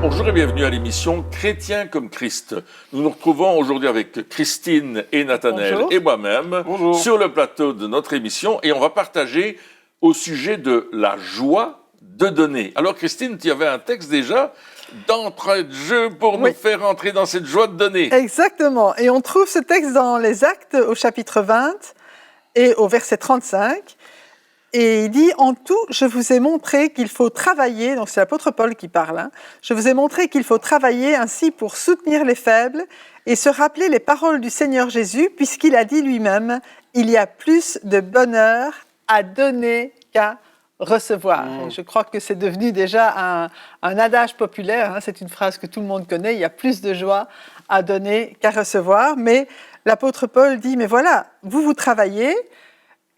Bonjour et bienvenue à l'émission Chrétien comme Christ. Nous nous retrouvons aujourd'hui avec Christine et Nathanaël et moi-même sur le plateau de notre émission et on va partager au sujet de la joie de donner. Alors Christine, tu avais un texte déjà d'entrée de jeu pour nous faire entrer dans cette joie de donner. Exactement. Et on trouve ce texte dans les Actes au chapitre 20 et au verset 35. Et il dit, en tout, je vous ai montré qu'il faut travailler, donc c'est l'apôtre Paul qui parle, je vous ai montré qu'il faut travailler ainsi pour soutenir les faibles et se rappeler les paroles du Seigneur Jésus, puisqu'il a dit lui-même, il y a plus de bonheur à donner qu'à recevoir. Et je crois que c'est devenu déjà un adage populaire, c'est une phrase que tout le monde connaît, il y a plus de joie à donner qu'à recevoir, mais l'apôtre Paul dit, mais voilà, vous travaillez.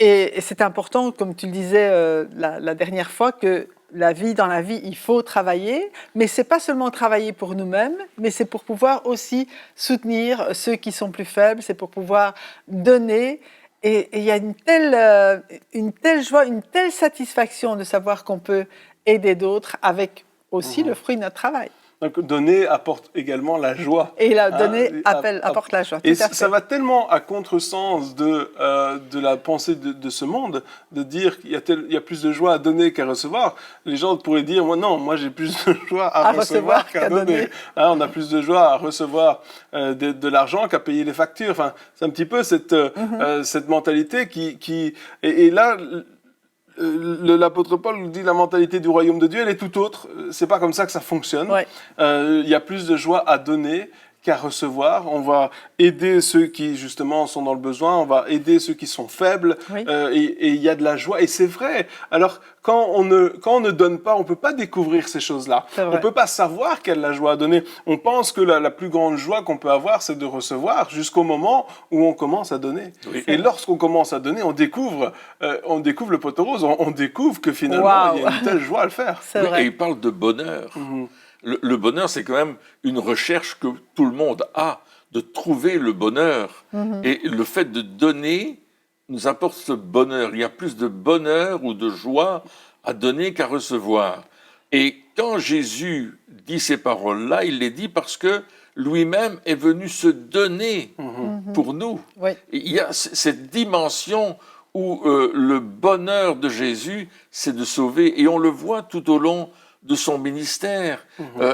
Et c'est important, comme tu le disais la dernière fois, que dans la vie, il faut travailler, mais c'est pas seulement travailler pour nous-mêmes, mais c'est pour pouvoir aussi soutenir ceux qui sont plus faibles, c'est pour pouvoir donner. Et il y a une telle joie, une telle satisfaction de savoir qu'on peut aider d'autres avec aussi le fruit de notre travail. Donc donner apporte également la joie. Et donner apporte la joie. Et ça va tellement à contresens de la pensée de ce monde, de dire qu'il y a plus de joie à donner qu'à recevoir. Les gens pourraient dire, moi j'ai plus de joie à recevoir qu'à donner. On a plus de joie à recevoir de l'argent qu'à payer les factures. Enfin, c'est un petit peu cette mentalité qui et là... L'apôtre Paul nous dit la mentalité du royaume de Dieu, elle est tout autre. C'est pas comme ça que ça fonctionne. Il y a plus de joie à donner qu'à recevoir. On va aider ceux qui justement sont dans le besoin. On va aider ceux qui sont faibles. Et il y a de la joie. Et c'est vrai. Alors quand on ne donne pas, on peut pas découvrir ces choses-là. On peut pas savoir quelle est la joie à donner. On pense que la plus grande joie qu'on peut avoir, c'est de recevoir jusqu'au moment où on commence à donner. Et lorsqu'on commence à donner, on découvre le pot rose. On découvre que finalement, il y a une telle joie à le faire. Et il parle de bonheur. Le bonheur, c'est quand même une recherche que tout le monde a, de trouver le bonheur. Et le fait de donner nous apporte ce bonheur. Il y a plus de bonheur ou de joie à donner qu'à recevoir. Et quand Jésus dit ces paroles-là, il les dit parce que lui-même est venu se donner pour nous. Il y a cette dimension où le bonheur de Jésus, c'est de sauver. Et on le voit tout au long de son ministère.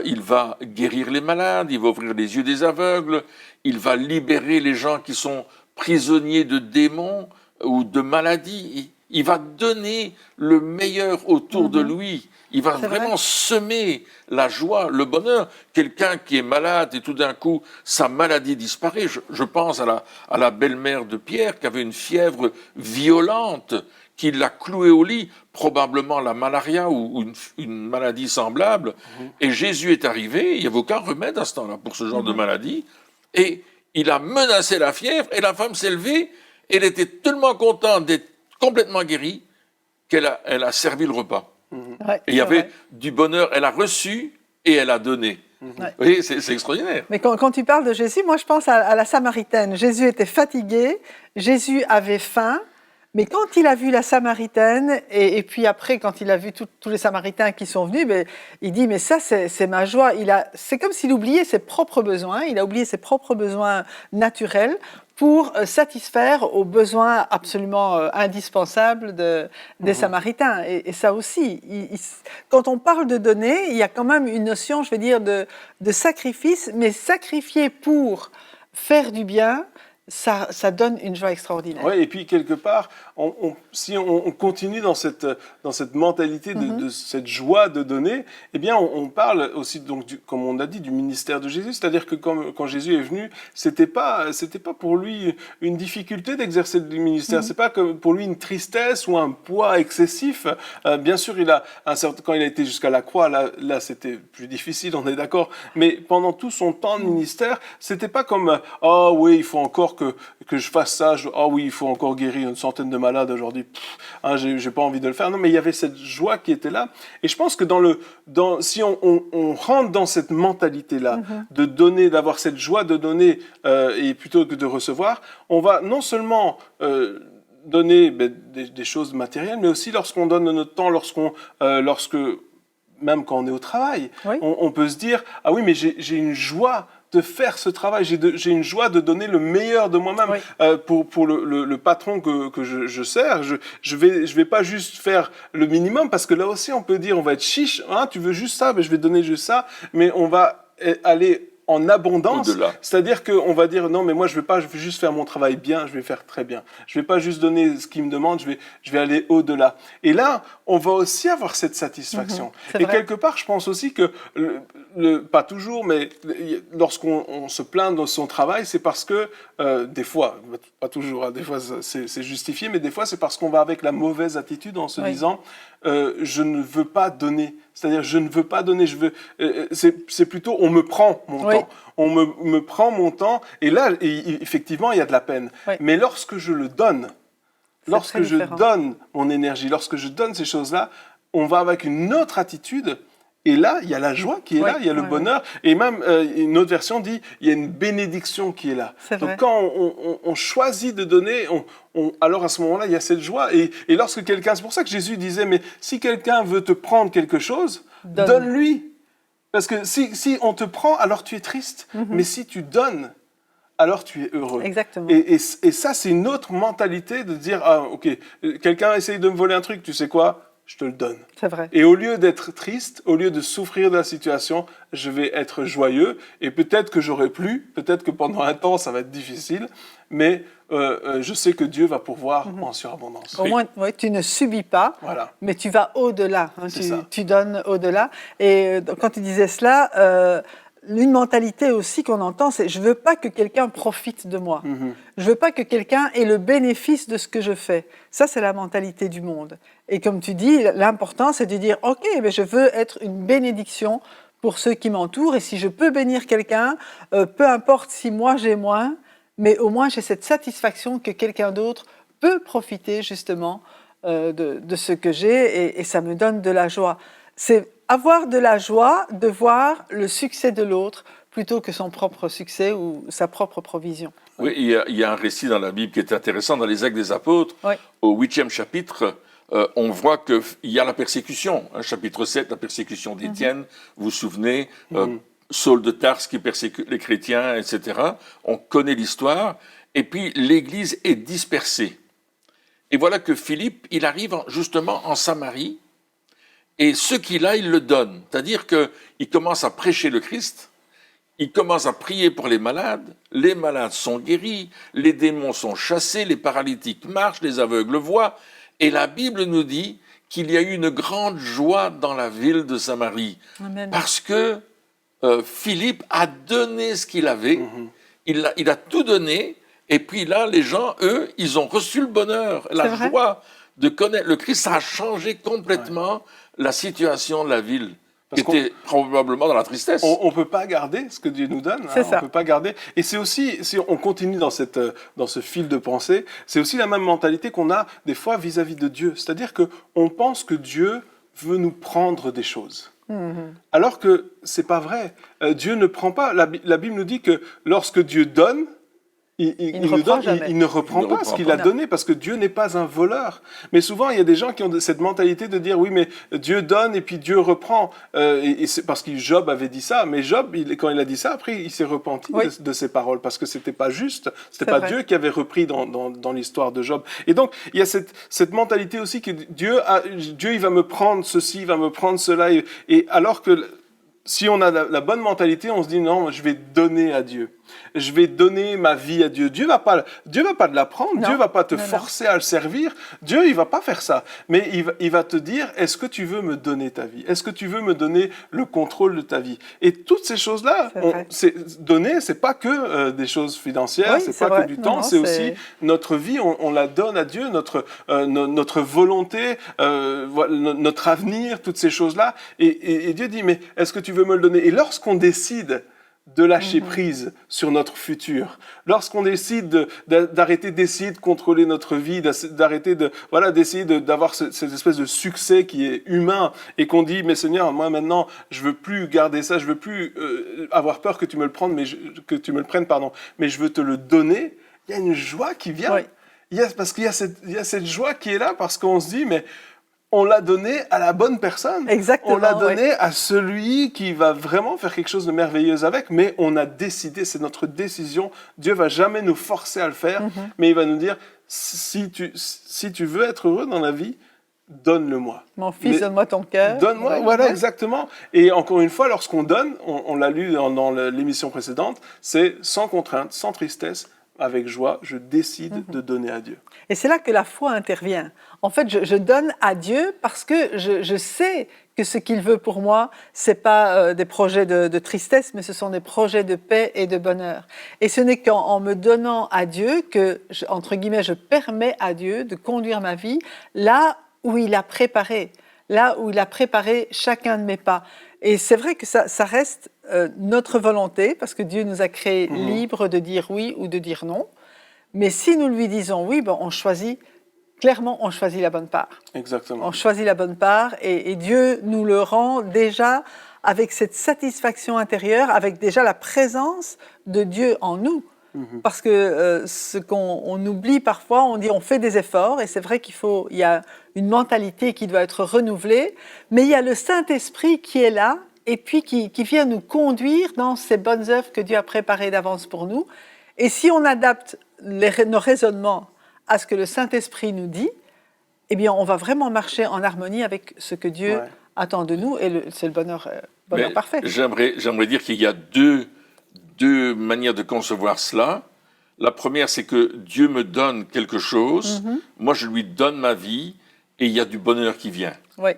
Il va guérir les malades, il va ouvrir les yeux des aveugles, il va libérer les gens qui sont prisonniers de démons ou de maladies. Il va donner le meilleur autour de lui. Il va vraiment semer la joie, le bonheur. Quelqu'un qui est malade et tout d'un coup, sa maladie disparaît. Je pense à la belle-mère de Pierre qui avait une fièvre violente, qui l'a cloué au lit, probablement la malaria ou une maladie semblable. Et Jésus est arrivé, il n'y avait aucun remède à ce temps-là pour ce genre de maladie. Et il a menacé la fièvre et la femme s'est levée. Elle était tellement contente d'être complètement guérie qu'elle a servi le repas. Et il y avait du bonheur, elle a reçu et elle a donné. Vous voyez, c'est extraordinaire. Mais quand tu parles de Jésus, moi je pense à la Samaritaine. Jésus était fatigué, Jésus avait faim. Mais quand il a vu la Samaritaine, et puis après, quand il a vu tous les Samaritains qui sont venus, il dit, mais ça, c'est ma joie. C'est comme s'il oubliait ses propres besoins, il a oublié ses propres besoins naturels pour satisfaire aux besoins absolument indispensables des Samaritains. Et ça aussi, quand on parle de donner, il y a quand même une notion, je vais dire, de sacrifice, mais sacrifier pour faire du bien, ça donne une joie extraordinaire. Oui, et puis quelque part, si on continue dans cette mentalité de cette joie de donner, eh bien on parle aussi, donc, comme on a dit, du ministère de Jésus. C'est-à-dire que quand Jésus est venu, c'était pas pour lui une difficulté d'exercer le ministère. C'est pas que pour lui une tristesse ou un poids excessif. Bien sûr, quand il a été jusqu'à la croix, là c'était plus difficile, on est d'accord. Mais pendant tout son temps de ministère, c'était pas comme oh oui, il faut encore que je fasse ça. Oh oui, il faut encore guérir une centaine de malades aujourd'hui. J'ai pas envie de le faire. Non, mais il y avait cette joie qui était là. Et je pense que si on rentre dans cette mentalité-là, de donner, d'avoir cette joie de donner, et plutôt que de recevoir, on va non seulement donner des choses matérielles, mais aussi lorsqu'on donne notre temps, lorsque même quand on est au travail, Oui. on peut se dire, ah oui, mais j'ai une joie de faire ce travail, j'ai une joie de donner le meilleur de moi-même. Oui. Pour le patron que je sers, je vais pas juste faire le minimum, parce que là aussi on peut dire, on va être chiche, hein, tu veux juste ça, ben je vais donner juste ça, mais on va aller en abondance, Au-delà. c'est-à-dire qu'on va dire non, mais moi je veux juste faire mon travail bien, je vais faire très bien. Je vais pas juste donner ce qu'il me demande, je vais aller au-delà. Et là, on va aussi avoir cette satisfaction. C'est Et vrai. quelque part, je pense aussi que pas toujours, mais lorsqu'on se plaint de son travail, c'est parce que des fois, pas toujours, hein, des fois c'est justifié, mais des fois c'est parce qu'on va avec la mauvaise attitude en se Oui. disant je ne veux pas donner. C'est-à-dire, je ne veux pas donner, c'est plutôt, on me prend mon Oui. temps. On me prend mon temps, et là, effectivement, il y a de la peine. Oui. Mais lorsque je le donne, lorsque très je différent. donne mon énergie, lorsque je donne ces choses-là, on va avec une autre attitude, et là, il y a la joie qui est Oui, là, il y a le oui, bonheur, et même une autre version dit, il y a une bénédiction qui est là. C'est Donc vrai. quand on choisit de donner, alors à ce moment-là, il y a cette joie, et lorsque quelqu'un, c'est pour ça que Jésus disait, mais si quelqu'un veut te prendre quelque chose, donne-lui. Parce que si on te prend, alors tu es triste, mais si tu donnes, alors tu es heureux. Exactement. Et ça, c'est une autre mentalité de dire, ah ok, quelqu'un essaye de me voler un truc, tu sais quoi, je te le donne. C'est vrai. Et au lieu d'être triste, au lieu de souffrir de la situation, je vais être joyeux, et peut-être que j'aurai plus, peut-être que pendant un temps, ça va être difficile, mais je sais que Dieu va pourvoir en surabondance. Au moins, oui, tu ne subis pas, Voilà. mais tu vas au-delà. Hein, C'est ça. tu donnes au-delà. Et quand tu disais cela, une mentalité aussi qu'on entend, c'est je veux pas que quelqu'un profite de moi. Je veux pas que quelqu'un ait le bénéfice de ce que je fais. Ça, c'est la mentalité du monde. Et comme tu dis, l'important, c'est de dire, ok, mais je veux être une bénédiction pour ceux qui m'entourent. Et si je peux bénir quelqu'un, peu importe si moi j'ai moins, mais au moins j'ai cette satisfaction que quelqu'un d'autre peut profiter justement de ce que j'ai, et ça me donne de la joie. C'est avoir de la joie de voir le succès de l'autre plutôt que son propre succès ou sa propre provision. Oui, il y a un récit dans la Bible qui est intéressant, dans les Actes des Apôtres, Oui. au 8e chapitre, on voit qu'il y a la persécution. Hein, chapitre 7, la persécution d'Étienne, vous vous souvenez, Saul de Tarse qui persécute les chrétiens, etc. On connaît l'histoire. Et puis l'Église est dispersée. Et voilà que Philippe, il arrive justement en Samarie, et ce qu'il a, il le donne. C'est-à-dire qu'il commence à prêcher le Christ, il commence à prier pour les malades sont guéris, les démons sont chassés, les paralytiques marchent, les aveugles voient. Et la Bible nous dit qu'il y a eu une grande joie dans la ville de Samarie. Amen. Parce que Philippe a donné ce qu'il avait, il a tout donné, et puis là, les gens, eux, ils ont reçu le bonheur, la vrai. joie de connaître le Christ. Ça a changé complètement la situation de la ville, qui était probablement dans la tristesse. On ne peut pas garder ce que Dieu nous donne. C'est ça. On ne peut pas garder. Et c'est aussi, si on continue dans ce fil de pensée, c'est aussi la même mentalité qu'on a des fois vis-à-vis de Dieu. C'est-à-dire qu'on pense que Dieu veut nous prendre des choses. Alors que c'est pas vrai. Dieu ne prend pas. La Bible nous dit que lorsque Dieu donne, il ne nous reprend donne, jamais. il ne reprend Il ne pas reprend ce qu'il pas. a donné, parce que Dieu n'est pas un voleur. Mais souvent, il y a des gens qui ont cette mentalité de dire, oui, mais Dieu donne et puis Dieu reprend. Et c'est parce que Job avait dit ça. Mais Job, quand il a dit ça, après, il s'est repenti Oui. de ses paroles, parce que c'était pas juste. C'était C'est pas vrai. Dieu qui avait repris dans l'histoire de Job. Et donc, il y a cette mentalité aussi que Dieu, il va me prendre ceci, il va me prendre cela. Et alors que si on a la bonne mentalité, on se dit non, je vais donner à Dieu. Je vais donner ma vie à Dieu. Dieu va pas te la prendre. Non. Dieu va pas te Non, non. forcer à le servir. Dieu, il va pas faire ça. Mais il va te dire, est-ce que tu veux me donner ta vie? Est-ce que tu veux me donner le contrôle de ta vie? Et toutes ces choses-là, C'est vrai. donner, c'est pas que des choses financières, Oui, c'est c'est pas vrai. que du Non, temps, non, c'est c'est- aussi notre vie, on la donne à Dieu, notre volonté, notre avenir, toutes ces choses-là. Et Dieu dit, mais est-ce que tu veux me le donner? Et lorsqu'on décide de lâcher prise sur notre futur, lorsqu'on décide d'arrêter d'essayer de contrôler notre vie, d'arrêter d'essayer d'avoir cette espèce de succès qui est humain, et qu'on dit, mais Seigneur, moi maintenant, je veux plus garder ça, je veux plus avoir peur que tu me le prennes, que tu me le prennes, pardon, mais je veux te le donner. Il y a une joie qui vient. Oui. Parce qu'il y a cette joie qui est là, parce qu'on se dit, mais on l'a donné à la bonne personne. Exactement. On l'a donné à celui qui va vraiment faire quelque chose de merveilleux avec, mais on a décidé, c'est notre décision. Dieu va jamais nous forcer à le faire, mais il va nous dire, si tu veux être heureux dans la vie, donne-le-moi. Mon fils, donne-moi ton cœur. Donne-moi, voilà, exactement. Et encore une fois, lorsqu'on donne, on l'a lu dans l'émission précédente, c'est sans contrainte, sans tristesse, avec joie, je décide de donner à Dieu. Et c'est là que la foi intervient. En fait, je donne à Dieu parce que je sais que ce qu'il veut pour moi, c'est pas des projets de tristesse, mais ce sont des projets de paix et de bonheur. Et ce n'est qu'en me donnant à Dieu que, entre guillemets, je permets à Dieu de conduire ma vie là où il a préparé chacun de mes pas. Et c'est vrai que ça reste notre volonté, parce que Dieu nous a créés libres de dire oui ou de dire non. Mais si nous lui disons oui, on choisit la bonne part. Exactement. On choisit la bonne part et Dieu nous le rend déjà avec cette satisfaction intérieure, avec déjà la présence de Dieu en nous. Parce que ce qu'on oublie parfois, on dit on fait des efforts, et c'est vrai il y a une mentalité qui doit être renouvelée, mais il y a le Saint-Esprit qui est là, et puis qui vient nous conduire dans ces bonnes œuvres que Dieu a préparées d'avance pour nous. Et si on adapte nos raisonnements à ce que le Saint-Esprit nous dit, eh bien on va vraiment marcher en harmonie avec ce que Dieu attend de nous, et c'est le bonheur parfait. J'aimerais dire qu'il y a deux manières de concevoir cela. La première, c'est que Dieu me donne quelque chose, moi je lui donne ma vie, et il y a du bonheur qui vient. Oui.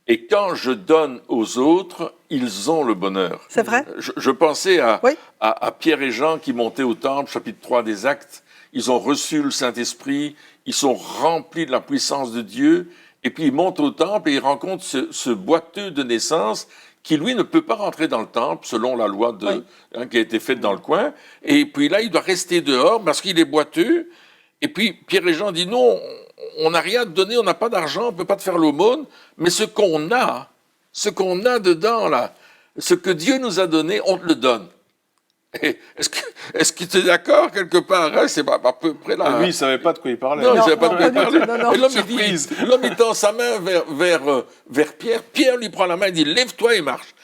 Et quand je donne aux autres, ils ont le bonheur. C'est vrai. Je pensais à Pierre et Jean qui montaient au temple, chapitre 3 des Actes. Ils ont reçu le Saint-Esprit, ils sont remplis de la puissance de Dieu, et puis ils montent au temple et ils rencontrent ce boiteux de naissance qui, lui, ne peut pas rentrer dans le temple, selon la loi qui a été faite dans le coin. Et puis là, il doit rester dehors parce qu'il est boiteux. Et puis Pierre et Jean disent, non, on n'a rien à te donner, on n'a pas d'argent, on ne peut pas te faire l'aumône, mais ce qu'on a dedans, là, ce que Dieu nous a donné, on te le donne. Est-ce que tu es d'accord quelque part, hein? C'est pas à peu près là. Lui, il ne savait pas de quoi il parlait. Non, il ne savait pas de quoi il parlait. Non. Et l'homme, il tend sa main vers Pierre. Pierre lui prend la main et dit, lève-toi et marche.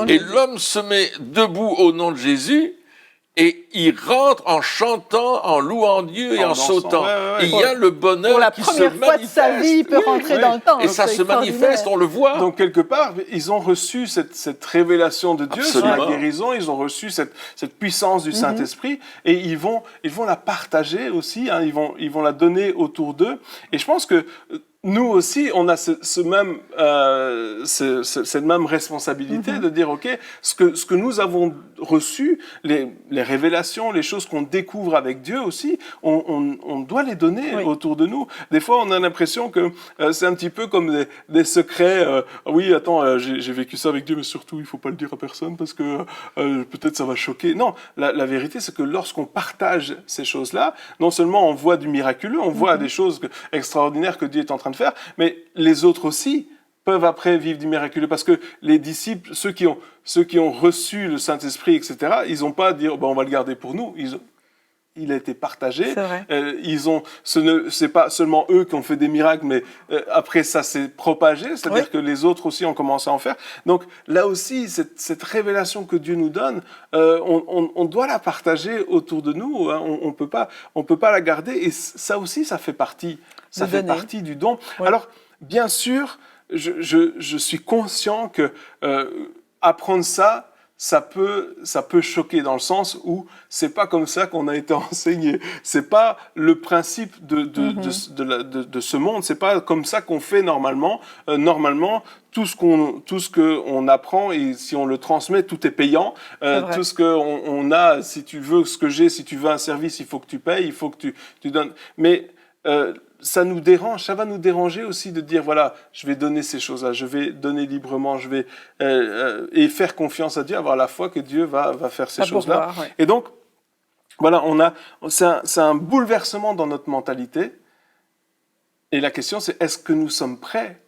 Et l'homme se met debout au nom de Jésus. Et il rentre en chantant, en louant Dieu et en sautant. Et il y a le bonheur qui se manifeste. Pour la première fois de sa vie, il peut rentrer dans le temps. Et ça se manifeste, on le voit. Donc, quelque part, ils ont reçu cette révélation de Dieu sur la guérison. Ils ont reçu cette puissance du Saint-Esprit. Et ils vont la partager aussi. Hein, ils vont la donner autour d'eux. Et je pense que nous aussi, on a cette même responsabilité de dire, OK, ce que nous avons reçu, les révélations, les choses qu'on découvre avec Dieu aussi, on doit les donner autour de nous. Des fois, on a l'impression que c'est un petit peu comme des secrets. Oui, attends, j'ai vécu ça avec Dieu, mais surtout, il faut pas le dire à personne parce que peut-être ça va choquer. Non, la vérité, c'est que lorsqu'on partage ces choses-là, non seulement on voit du miraculeux, on voit des choses extraordinaires que Dieu est en train de faire, mais les autres aussi peuvent après vivre du miraculeux, parce que les disciples, ceux qui ont reçu le Saint-Esprit, etc., ils n'ont pas à dire on va le garder pour nous. Il a été partagé. C'est vrai. C'est pas seulement eux qui ont fait des miracles, mais après ça s'est propagé, c'est-à-dire que les autres aussi ont commencé à en faire. Donc là aussi, cette révélation que Dieu nous donne, on doit la partager autour de nous. Hein. On peut pas la garder, et ça aussi, ça fait partie du don. Ouais. Alors, bien sûr, je suis conscient que apprendre ça peut choquer, dans le sens où c'est pas comme ça qu'on a été enseigné. C'est pas le principe de ce monde. C'est pas comme ça qu'on fait normalement. Normalement, tout ce qu'on apprend, et si on le transmet, tout est payant. Tout ce qu'on a, si tu veux un service, il faut que tu payes, il faut que tu donnes. Mais ça nous dérange, ça va nous déranger aussi de dire, voilà, je vais donner ces choses-là, je vais donner librement, je vais et faire confiance à Dieu, avoir la foi que Dieu va faire ces choses-là. Ouais. Et donc, voilà, c'est un bouleversement dans notre mentalité. Et la question, c'est, est-ce que nous sommes prêts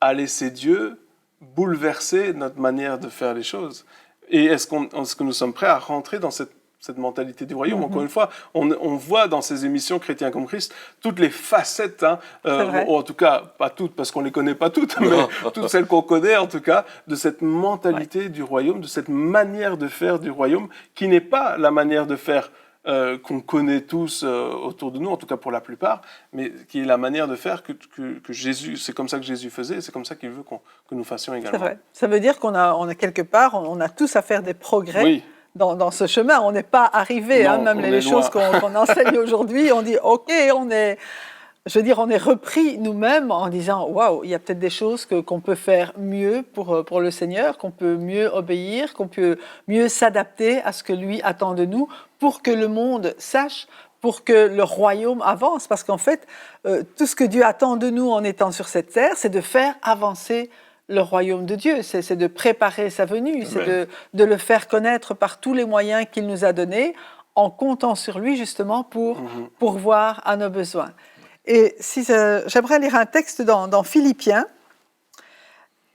à laisser Dieu bouleverser notre manière de faire les choses? Et est-ce que nous sommes prêts à rentrer dans cette cette mentalité du royaume. Encore une fois, on voit dans ces émissions Chrétiens comme Christ toutes les facettes, ou en tout cas, pas toutes, parce qu'on ne les connaît pas toutes, mais toutes celles qu'on connaît, en tout cas, de cette mentalité du royaume, de cette manière de faire du royaume, qui n'est pas la manière de faire qu'on connaît tous autour de nous, en tout cas pour la plupart, mais qui est la manière de faire que Jésus, c'est comme ça que Jésus faisait, et c'est comme ça qu'il veut que nous fassions également. C'est vrai. Ça veut dire qu'on a quelque part, on a tous à faire des progrès. Oui. Dans ce chemin, on n'est pas arrivé, même les choses qu'on enseigne aujourd'hui, on dit ok, on est repris nous-mêmes en disant waouh, il y a peut-être des choses qu'on peut faire mieux pour le Seigneur, qu'on peut mieux obéir, qu'on peut mieux s'adapter à ce que lui attend de nous pour que le monde sache, pour que le royaume avance. Parce qu'en fait, tout ce que Dieu attend de nous en étant sur cette terre, c'est de faire avancer le royaume de Dieu, c'est de préparer sa venue, c'est de le faire connaître par tous les moyens qu'il nous a donnés, en comptant sur lui justement pour pourvoir à nos besoins. Et j'aimerais lire un texte dans Philippiens,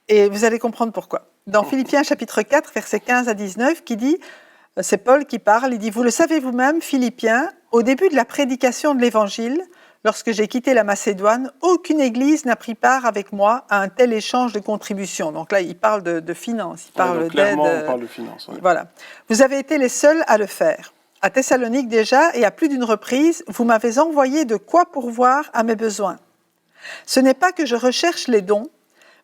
et vous allez comprendre pourquoi. Dans Philippiens chapitre 4, versets 15 à 19, qui dit, c'est Paul qui parle, il dit « Vous le savez vous-même, Philippiens, au début de la prédication de l'Évangile, lorsque j'ai quitté la Macédoine, aucune église n'a pris part avec moi à un tel échange de contributions. » Donc là, il parle de finances, il parle d'aide. Clairement, on parle de finances. Oui. Voilà. « Vous avez été les seuls à le faire. À Thessalonique déjà, et à plus d'une reprise, vous m'avez envoyé de quoi pourvoir à mes besoins. Ce n'est pas que je recherche les dons,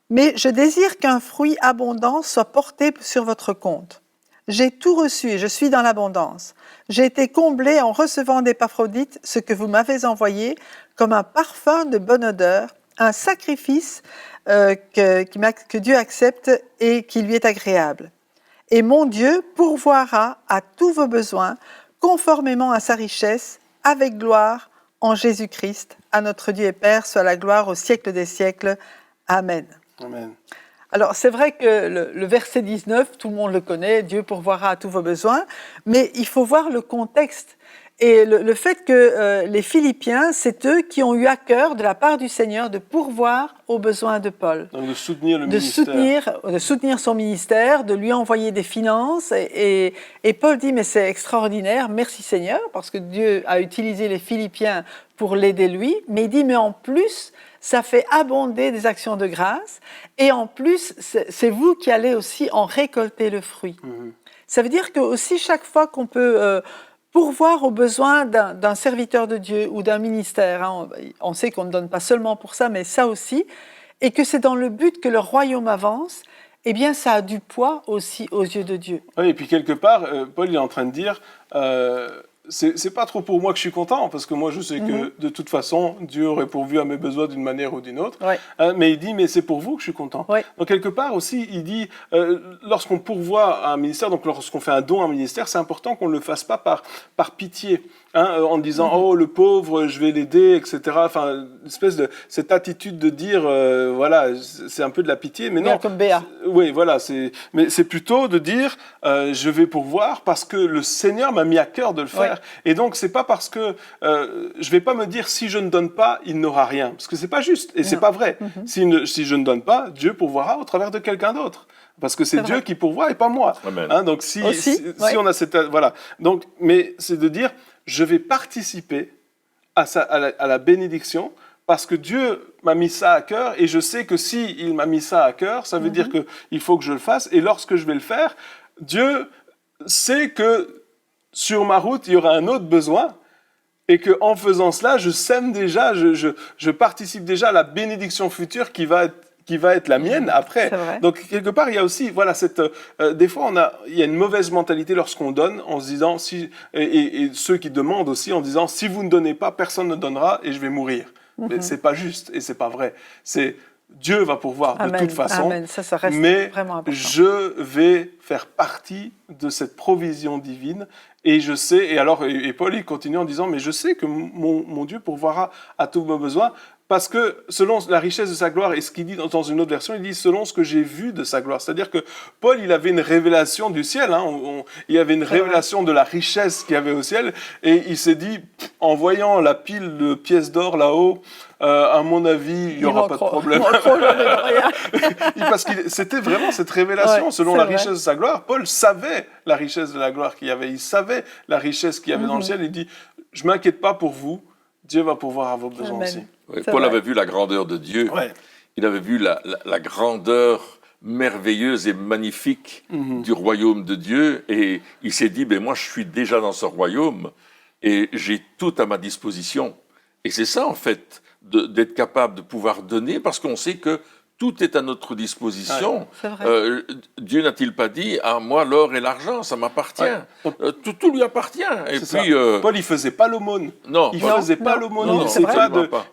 mais je désire qu'un fruit abondant soit porté sur votre compte. J'ai tout reçu et je suis dans l'abondance. J'ai été comblé en recevant d'Épaphrodite ce que vous m'avez envoyé comme un parfum de bonne odeur, un sacrifice que Dieu accepte et qui lui est agréable. Et mon Dieu pourvoira à tous vos besoins, conformément à sa richesse, avec gloire, en Jésus-Christ. À notre Dieu et Père soit la gloire au siècle des siècles. Amen. » Amen. Alors, c'est vrai que le verset 19, tout le monde le connaît, Dieu pourvoira à tous vos besoins, mais il faut voir le contexte. Et le fait que les Philippiens, c'est eux qui ont eu à cœur, de la part du Seigneur, de pourvoir aux besoins de Paul. Donc de soutenir le ministère. De soutenir son ministère, de lui envoyer des finances. Et Paul dit, mais c'est extraordinaire, merci Seigneur, parce que Dieu a utilisé les Philippiens pour l'aider lui. Mais il dit, mais en plus, ça fait abonder des actions de grâce. Et en plus, c'est vous qui allez aussi en récolter le fruit. Ça veut dire que aussi, chaque fois qu'on peut pourvoir aux besoins d'un serviteur de Dieu ou d'un ministère, on sait qu'on ne donne pas seulement pour ça, mais ça aussi, et que c'est dans le but que le royaume avance, eh bien, ça a du poids aussi aux yeux de Dieu. Oui, et puis quelque part, Paul il est en train de dire... c'est pas trop pour moi que je suis content, parce que moi je sais que de toute façon Dieu aurait pourvu à mes besoins d'une manière ou d'une autre, mais il dit mais c'est pour vous que je suis content. Donc quelque part aussi il dit lorsqu'on pourvoit à un ministère, donc lorsqu'on fait un don à un ministère, c'est important qu'on ne le fasse pas par pitié, en disant oh le pauvre je vais l'aider, etc. Enfin une espèce de cette attitude de dire voilà c'est un peu de la pitié, mais non comme Béa. Oui voilà mais c'est plutôt de dire je vais pourvoir parce que le Seigneur m'a mis à cœur de le faire. Et donc, c'est pas parce que je vais pas me dire si je ne donne pas, il n'aura rien. Parce que c'est pas juste et c'est pas vrai. Si je ne donne pas, Dieu pourvoira au travers de quelqu'un d'autre. Parce que c'est Dieu qui pourvoit et pas moi. Donc, si on a cette. Voilà. Donc, mais c'est de dire je vais participer à la bénédiction parce que Dieu m'a mis ça à cœur et je sais que s'il m'a mis ça à cœur, ça veut dire qu'il faut que je le fasse. Et lorsque je vais le faire, Dieu sait que sur ma route, il y aura un autre besoin et qu'en faisant cela, je sème déjà, je participe déjà à la bénédiction future qui va être la mienne après. Donc, quelque part, il y a aussi, voilà, des fois, il y a une mauvaise mentalité lorsqu'on donne en se disant, et ceux qui demandent aussi en disant, si vous ne donnez pas, personne ne donnera et je vais mourir. Mais c'est pas juste et c'est pas vrai. Dieu va pourvoir de toute façon, ça reste mais vraiment important. Je vais faire partie de cette provision divine et je sais, et Paul il continue en disant, mais je sais que mon Dieu pourvoira à tous mes besoins parce que selon la richesse de sa gloire, et ce qu'il dit dans une autre version, il dit selon ce que j'ai vu de sa gloire. C'est-à-dire que Paul, il avait une révélation du ciel, il avait une révélation de la richesse qu'il y avait au ciel et il s'est dit, en voyant la pile de pièces d'or là-haut, à mon avis, il n'y aura pas de problème. Parce que c'était vraiment cette révélation, selon la richesse de sa gloire. Paul savait la richesse de la gloire qu'il y avait, il savait la richesse qu'il y avait dans le ciel. Il dit, je ne m'inquiète pas pour vous, Dieu va pourvoir à vos besoins aussi. Oui, Paul avait vu la grandeur de Dieu, il avait vu la grandeur merveilleuse et magnifique du royaume de Dieu, et il s'est dit, moi je suis déjà dans ce royaume, et j'ai tout à ma disposition. Et c'est ça, en fait, d'être capable de pouvoir donner, parce qu'on sait que tout est à notre disposition. Dieu n'a-t-il pas dit, à moi l'or et l'argent, ça m'appartient. Tout lui appartient. Et puis, Paul, il faisait pas l'aumône. Non, il faisait pas l'aumône.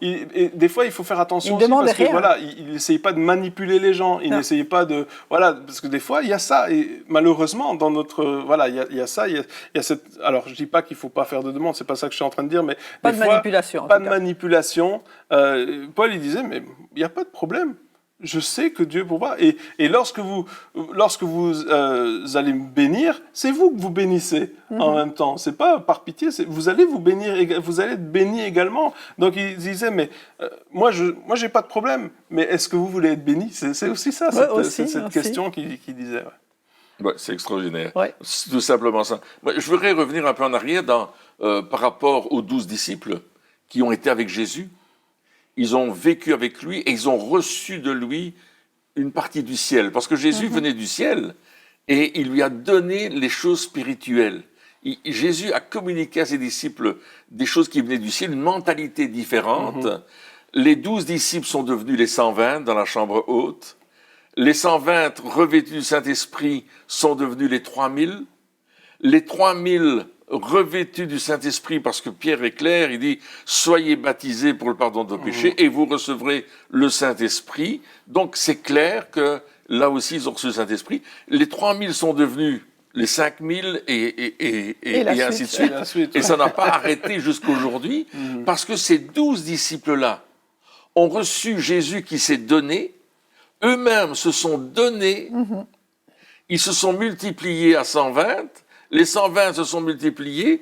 Et des fois, il faut faire attention aussi parce que voilà, il n'essayait pas de manipuler les gens. Il n'essayait pas de parce que des fois, il y a ça. Et malheureusement, dans notre il y a ça. Il y a cette. Alors, je dis pas qu'il faut pas faire de demande. C'est pas ça que je suis en train de dire, mais pas de manipulation. Pas de manipulation. Paul, il disait, mais il n'y a pas de problème. Je sais que Dieu pourvoit. Et lorsque vous allez me bénir, c'est vous que vous bénissez en même temps. C'est pas par pitié. Vous allez vous bénir, vous allez être bénis également. Donc il disait, mais moi j'ai pas de problème. Mais est-ce que vous voulez être béni? C'est aussi ça, cette question qu'il disait. Ouais, c'est extraordinaire. C'est tout simplement ça. Je voudrais revenir un peu en arrière par rapport aux 12 disciples qui ont été avec Jésus. Ils ont vécu avec lui et ils ont reçu de lui une partie du ciel. Parce que Jésus venait du ciel et il lui a donné les choses spirituelles. Jésus a communiqué à ses disciples des choses qui venaient du ciel, une mentalité différente. Les 12 disciples sont devenus les 120 dans la chambre haute. Les 120 revêtus du Saint-Esprit sont devenus les 3000. Les 3000 revêtus du Saint-Esprit, parce que Pierre est clair, il dit « Soyez baptisés pour le pardon de vos péchés et vous recevrez le Saint-Esprit ». Donc c'est clair que là aussi ils ont reçu le Saint-Esprit. Les 3000 sont devenus les 5000 et ainsi de suite. Et ça n'a pas arrêté jusqu'aujourd'hui, parce que ces 12 disciples-là ont reçu Jésus qui s'est donné, eux-mêmes se sont donnés, ils se sont multipliés à 120, les 120 se sont multipliés.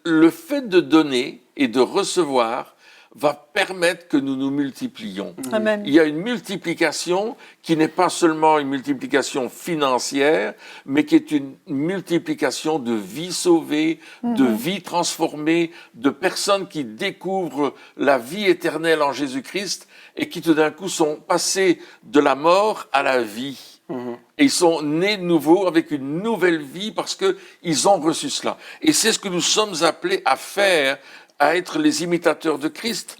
Le fait de donner et de recevoir va permettre que nous nous multiplions. Amen. Il y a une multiplication qui n'est pas seulement une multiplication financière, mais qui est une multiplication de vies sauvées, de vies transformées, de personnes qui découvrent la vie éternelle en Jésus-Christ et qui tout d'un coup sont passées de la mort à la vie. Et ils sont nés de nouveau avec une nouvelle vie parce qu'ils ont reçu cela. Et c'est ce que nous sommes appelés à faire, à être les imitateurs de Christ,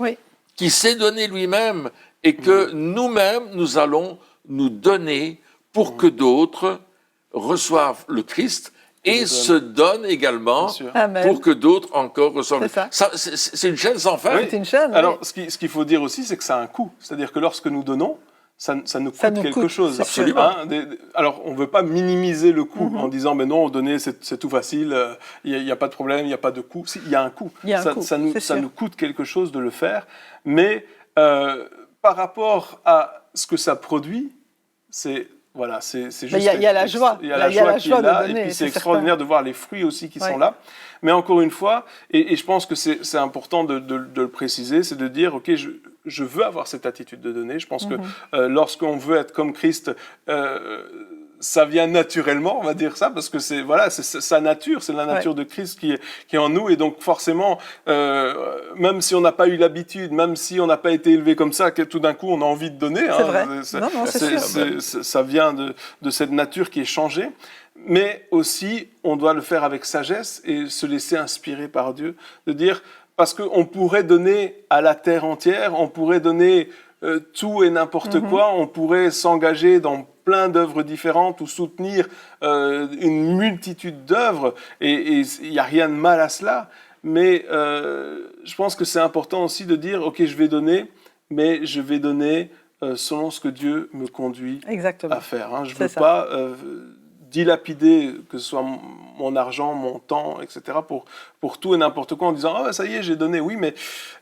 qui s'est donné lui-même et que nous-mêmes, nous allons nous donner pour que d'autres reçoivent le Christ et se donnent également pour que d'autres encore reçoivent. C'est une chaîne sans fin. C'est une chaîne. Alors, ce qu'il faut dire aussi, c'est que ça a un coût. C'est-à-dire que lorsque nous donnons, ça nous coûte quelque chose. Absolument. Alors, on ne veut pas minimiser le coût en disant, mais non, donner, c'est tout facile, il n'y a pas de problème, il n'y a pas de coût. Si, il y a un coût. Ça nous coûte quelque chose de le faire. Mais par rapport à ce que ça produit, c'est juste... Il y a la joie. Il y a la joie qui est là. Et puis, c'est extraordinaire de voir les fruits aussi qui sont là. Mais encore une fois, et je pense que c'est important de le préciser, c'est de dire, OK, je veux avoir cette attitude de donner. Je pense que lorsqu'on veut être comme Christ, ça vient naturellement, on va dire ça, parce que c'est sa nature, c'est la nature de Christ qui est en nous. Et donc forcément, même si on n'a pas eu l'habitude, même si on n'a pas été élevé comme ça, que tout d'un coup on a envie de donner. C'est vrai. C'est sûr. Ça vient de cette nature qui est changée. Mais aussi, on doit le faire avec sagesse et se laisser inspirer par Dieu, de dire, parce qu'on pourrait donner à la terre entière, on pourrait donner tout et n'importe quoi, on pourrait s'engager dans plein d'œuvres différentes ou soutenir une multitude d'œuvres, et il n'y a rien de mal à cela, mais je pense que c'est important aussi de dire, OK, je vais donner, mais je vais donner selon ce que Dieu me conduit à faire. Je ne veux pas dilapider, que ce soit mon argent, mon temps, etc., pour tout et n'importe quoi, en disant « Ah, ça y est, j'ai donné, oui, mais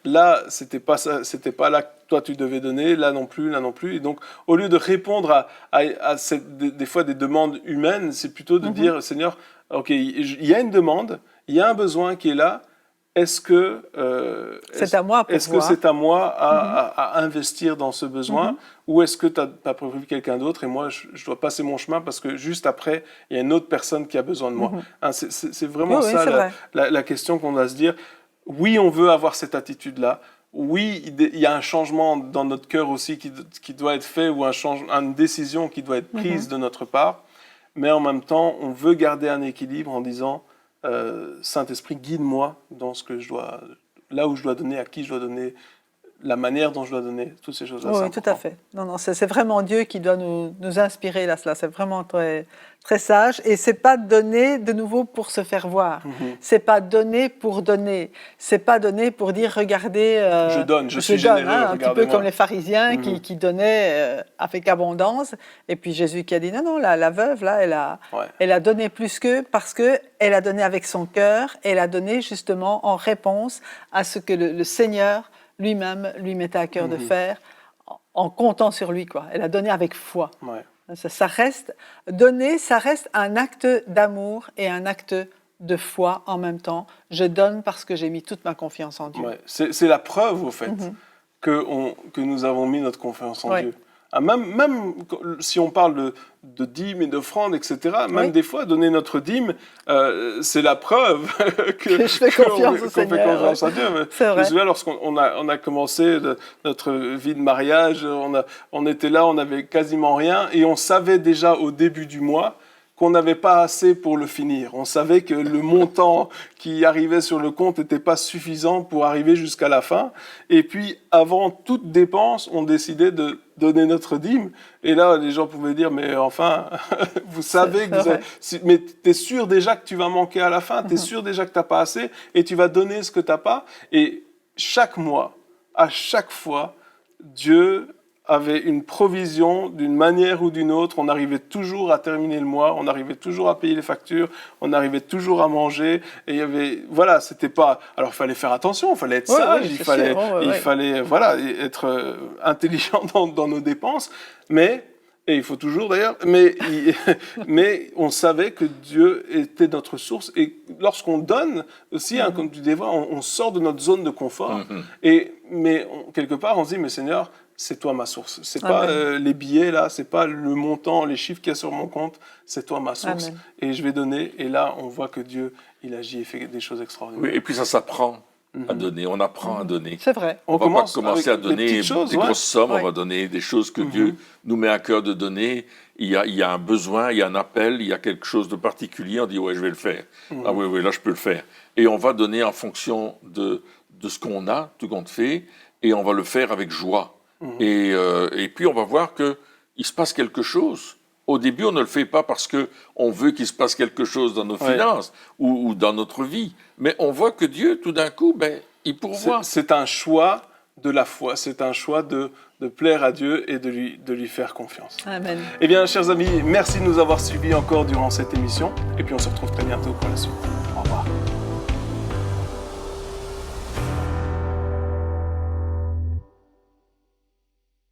là, c'était pas là que toi tu devais donner, là non plus. » Et donc, au lieu de répondre à des fois des demandes humaines, c'est plutôt de dire « Seigneur, ok, il y a une demande, il y a un besoin qui est là, est-ce que c'est à moi à investir dans ce besoin ou est-ce que tu as prévu quelqu'un d'autre et moi je dois passer mon chemin parce que juste après il y a une autre personne qui a besoin de moi. Hein, c'est vraiment la question qu'on doit se dire. Oui, on veut avoir cette attitude-là. Oui, il y a un changement dans notre cœur aussi qui doit être fait ou une décision qui doit être prise de notre part. Mais en même temps, on veut garder un équilibre en disant Saint-Esprit, guide-moi dans là où je dois donner, à qui je dois donner, la manière dont je dois donner, toutes ces choses-là. Oui, tout à fait. Non, c'est vraiment Dieu qui doit nous inspirer là, cela. C'est vraiment très, très sage. Et c'est pas donner de nouveau pour se faire voir. C'est pas donner pour donner. C'est pas donner pour dire regardez. Je donne, je suis généreux. Un petit peu comme les pharisiens qui donnaient avec abondance. Et puis Jésus qui a dit non, la veuve là, elle a donné plus qu'eux parce que elle a donné avec son cœur. Elle a donné justement en réponse à ce que le Seigneur lui-même lui mettait à cœur de faire en comptant sur lui, quoi. Elle a donné avec foi. Ouais. Ça reste donner, ça reste un acte d'amour et un acte de foi en même temps. Je donne parce que j'ai mis toute ma confiance en Dieu. Ouais. C'est la preuve au fait que nous avons mis notre confiance en Dieu. Ah, même si on parle de dîmes et d'offrandes, etc., même des fois, donner notre dîme, c'est la preuve que je fais confiance au Seigneur. Fait confiance à Dieu. Je me souviens, lorsqu'on a commencé notre vie de mariage, on était là, on n'avait quasiment rien, et on savait déjà au début du mois qu'on n'avait pas assez pour le finir. On savait que le montant qui arrivait sur le compte n'était pas suffisant pour arriver jusqu'à la fin. Et puis, avant toute dépense, on décidait de donner notre dîme. Et là, les gens pouvaient dire, mais enfin, vous savez que mais tu es sûr déjà que tu vas manquer à la fin, tu es sûr déjà que tu n'as pas assez, et tu vas donner ce que tu n'as pas. Et chaque mois, à chaque fois, Dieu avait une provision d'une manière ou d'une autre. On arrivait toujours à terminer le mois, on arrivait toujours à payer les factures, on arrivait toujours à manger. Et il y avait, voilà, c'était pas. Alors il fallait faire attention, il fallait être sage, il fallait voilà, être intelligent dans nos dépenses. Mais, et il faut toujours d'ailleurs, mais on savait que Dieu était notre source. Et lorsqu'on donne aussi, comme tu dis, on sort de notre zone de confort. Mais quelque part, on se dit, mais Seigneur, c'est toi ma source. C'est pas les billets là, c'est pas le montant, les chiffres qu'il y a sur mon compte, c'est toi ma source. Amen. Et je vais donner. Et là, on voit que Dieu, il agit et fait des choses extraordinaires. Oui, et puis ça s'apprend à donner. On apprend à donner. C'est vrai. On va pas commencer à donner des grosses sommes. On va donner des choses que Dieu nous met à cœur de donner. Il y a un besoin, il y a un appel, il y a quelque chose de particulier. On dit ouais, je vais le faire. Ah oui, là je peux le faire. Et on va donner en fonction de ce qu'on a, tout compte fait, et on va le faire avec joie. Et puis on va voir qu'il se passe quelque chose. Au début, on ne le fait pas parce qu'on veut qu'il se passe quelque chose dans nos finances ou dans notre vie. Mais on voit que Dieu, tout d'un coup, il pourvoit. C'est un choix de la foi, c'est un choix de plaire à Dieu et de lui faire confiance. Amen. Eh bien, chers amis, merci de nous avoir suivis encore durant cette émission. Et puis on se retrouve très bientôt pour la suite.